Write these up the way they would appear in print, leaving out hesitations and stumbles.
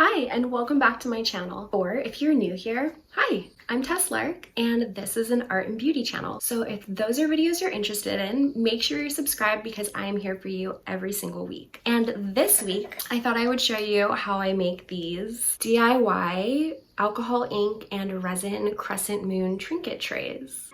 Hi, and welcome back to my channel. Or if you're new here, hi, I'm Tess Lark, and this is an art and beauty channel. So if those are videos you're interested in, make sure you're subscribed because I am here for you every single week. And this week, I thought I would show you how I make these DIY alcohol ink and resin crescent moon trinket trays.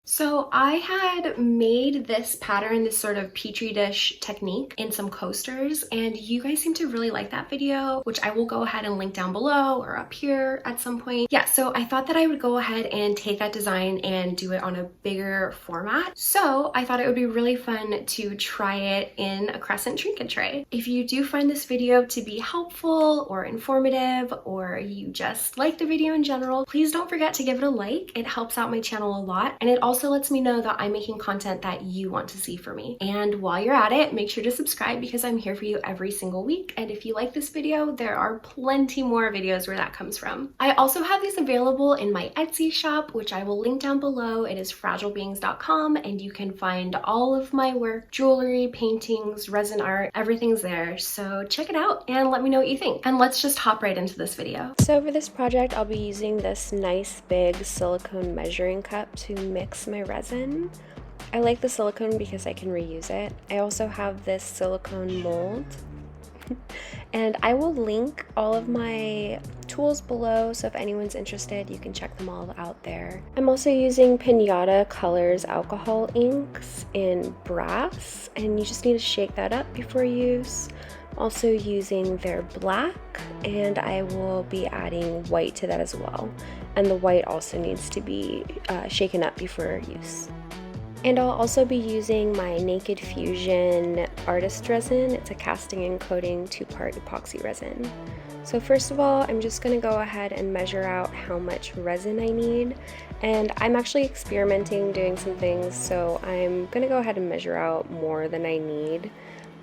So I had made this pattern, this sort of Petri dish technique in some coasters, and you guys seem to really like that video, which I will go ahead and link down below or up here at some point. Yeah, so I thought that I would go ahead and take that design and do it on a bigger format. So I thought it would be really fun to try it in a crescent trinket tray. If you do find this video to be helpful or informative, or you just like the video in general, please don't forget to give it a like. It helps out my channel a lot, and it also lets me know that I'm making content that you want to see for me. And while you're at it, make sure to subscribe because I'm here for you every single week. And if you like this video, there are plenty more videos where that comes from. I also have these available in my Etsy shop, which I will link down below. It is fragilebeings.com, and you can find all of my work, jewelry, paintings, resin art, everything's there. So check it out and let me know what you think. And let's just hop right into this video. So for this project, I'll be using this nice big silicone measuring cup to mix my resin. I like the silicone because I can reuse it. I also have this silicone mold and I will link all of my tools below, so if anyone's interested you can check them all out there. I'm also using Pinata Colors alcohol inks in brass, and you just need to shake that up before use. Also using their black, and I will be adding white to that as well, and the white also needs to be shaken up before use. And I'll also be using my Naked Fusion artist resin. It's a casting and coating 2-part epoxy resin. So first of all, I'm just going to go ahead and measure out how much resin I need, and I'm actually experimenting doing some things, so I'm going to go ahead and measure out more than I need.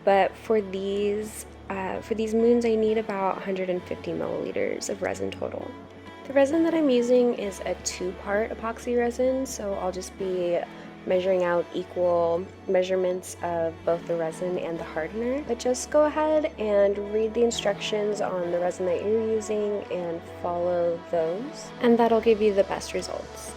But for these moons, I need about 150 milliliters of resin total. The resin that I'm using is a 2-part epoxy resin, so I'll just be measuring out equal measurements of both the resin and the hardener. But just go ahead and read the instructions on the resin that you're using and follow those, and that'll give you the best results.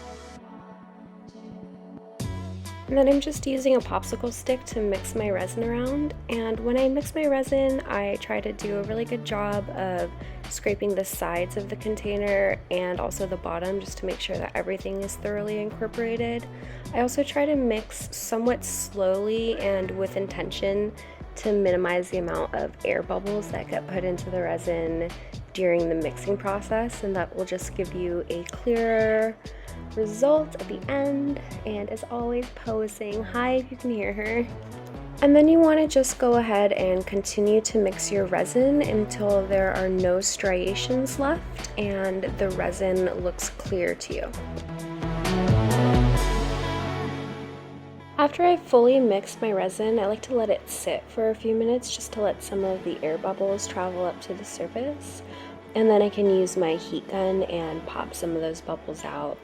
And then I'm just using a popsicle stick to mix my resin around, and when I mix my resin, I try to do a really good job of scraping the sides of the container and also the bottom, just to make sure that everything is thoroughly incorporated. I also try to mix somewhat slowly and with intention to minimize the amount of air bubbles that get put into the resin during the mixing process, and that will just give you a clearer result at the end. And as always, Poe is saying hi if you can hear her. And then you want to just go ahead and continue to mix your resin until there are no striations left and the resin looks clear to you. After I've fully mixed my resin, I like to let it sit for a few minutes just to let some of the air bubbles travel up to the surface, and then I can use my heat gun and pop some of those bubbles out.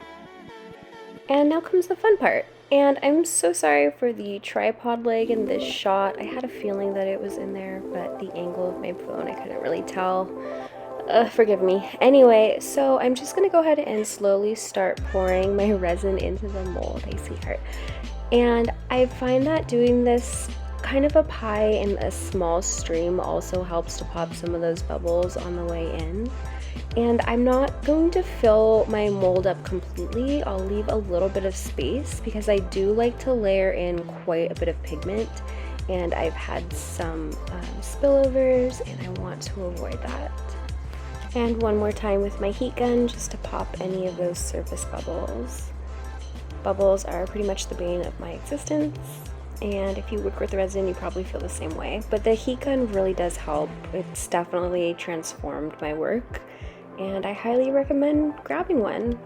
And now comes the fun part. And I'm so sorry for the tripod leg in this shot. I had a feeling that it was in there, but the angle of my phone, I couldn't really tell. Forgive me. Anyway, so I'm just gonna go ahead and slowly start pouring my resin into the mold. Hey, sweetheart. And I find that doing this kind of up high in a small stream also helps to pop some of those bubbles on the way in. And I'm not going to fill my mold up completely. I'll leave a little bit of space because I do like to layer in quite a bit of pigment, and I've had some spillovers and I want to avoid that. And one more time with my heat gun just to pop any of those surface bubbles. Bubbles are pretty much the bane of my existence, and if you work with resin you probably feel the same way. But the heat gun really does help. It's definitely transformed my work, and I highly recommend grabbing one.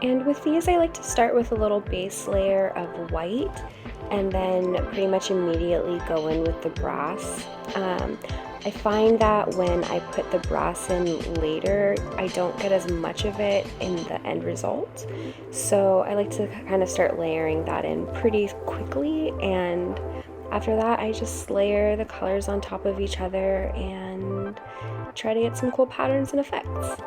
And with these, I like to start with a little base layer of white and then pretty much immediately go in with the brass. I find that when I put the brass in later, I don't get as much of it in the end result. So I like to kind of start layering that in pretty quickly, and After that, I just layer the colors on top of each other and try to get some cool patterns and effects.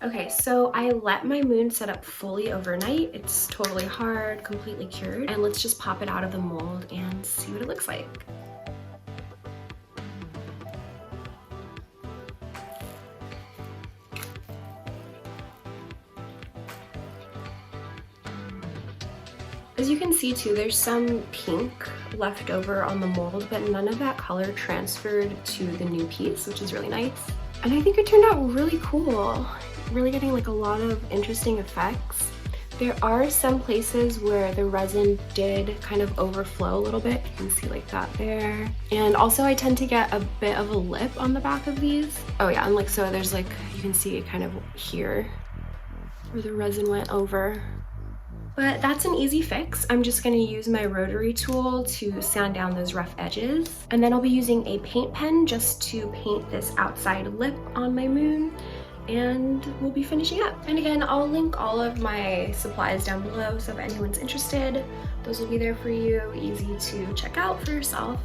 Okay, so I let my moon set up fully overnight. It's totally hard, completely cured. And let's just pop it out of the mold and see what it looks like. As you can see too, there's some pink left over on the mold, but none of that color transferred to the new piece, which is really nice. And I think it turned out really cool. Really getting like a lot of interesting effects. There are some places where the resin did kind of overflow a little bit. You can see like that there. And also I tend to get a bit of a lip on the back of these. Oh yeah, and like so there's like, you can see it kind of here where the resin went over. But that's an easy fix. I'm just gonna use my rotary tool to sand down those rough edges. And then I'll be using a paint pen just to paint this outside lip on my moon. And we'll be finishing up. And again, I'll link all of my supplies down below, so if anyone's interested, those will be there for you, easy to check out for yourself.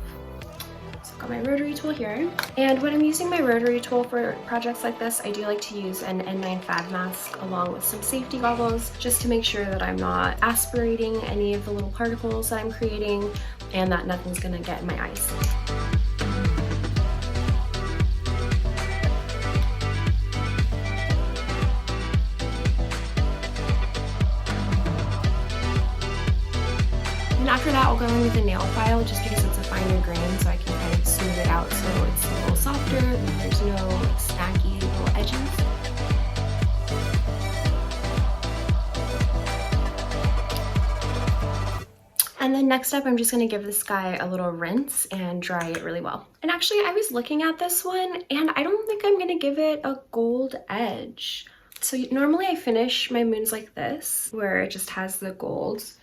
So I've got my rotary tool here. And when I'm using my rotary tool for projects like this, I do like to use an N95 mask along with some safety goggles, just to make sure that I'm not aspirating any of the little particles that I'm creating and that nothing's gonna get in my eyes. And after that, I'll go in with a nail file just because it's a finer grain, so I can kind of smooth it out so it's a little softer and there's no snacky little edges. And then next up, I'm just gonna give this guy a little rinse and dry it really well. And actually, I was looking at this one and I don't think I'm gonna give it a gold edge. So normally I finish my moons like this, where it just has the golds.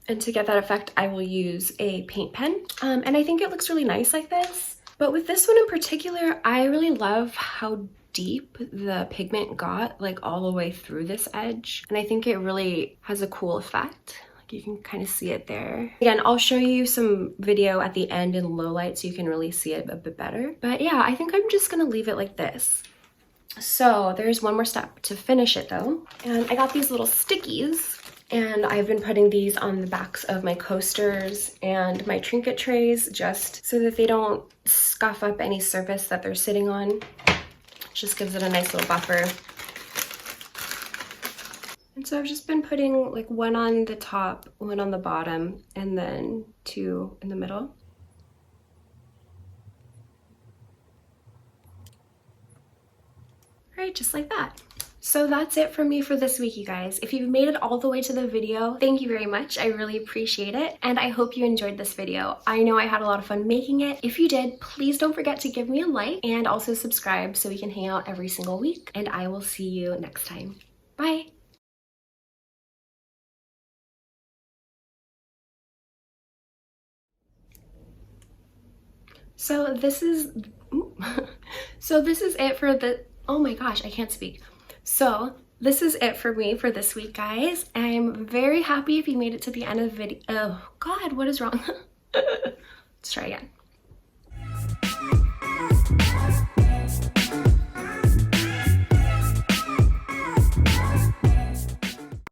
And to get that effect, I will use a paint pen. And I think it looks really nice like this. But with this one in particular, I really love how deep the pigment got, like all the way through this edge. And I think it really has a cool effect. Like you can kind of see it there. Again, I'll show you some video at the end in low light so you can really see it a bit better. But yeah, I think I'm just gonna leave it like this. So there's one more step to finish it though. And I got these little stickies. And I've been putting these on the backs of my coasters and my trinket trays just so that they don't scuff up any surface that they're sitting on. Just gives it a nice little buffer. And so I've just been putting like one on the top, one on the bottom, and then two in the middle. Right, just like that. So that's it from me for this week, you guys. If you've made it all the way to the video, thank you very much. I really appreciate it. And I hope you enjoyed this video. I know I had a lot of fun making it. If you did, please don't forget to give me a like and also subscribe so we can hang out every single week. And I will see you next time. Bye. So this is it for the, oh my gosh, I can't speak. So this is it for me for this week, guys. I'm very happy if you made it to the end of the video. Oh God, what is wrong? Let's try again.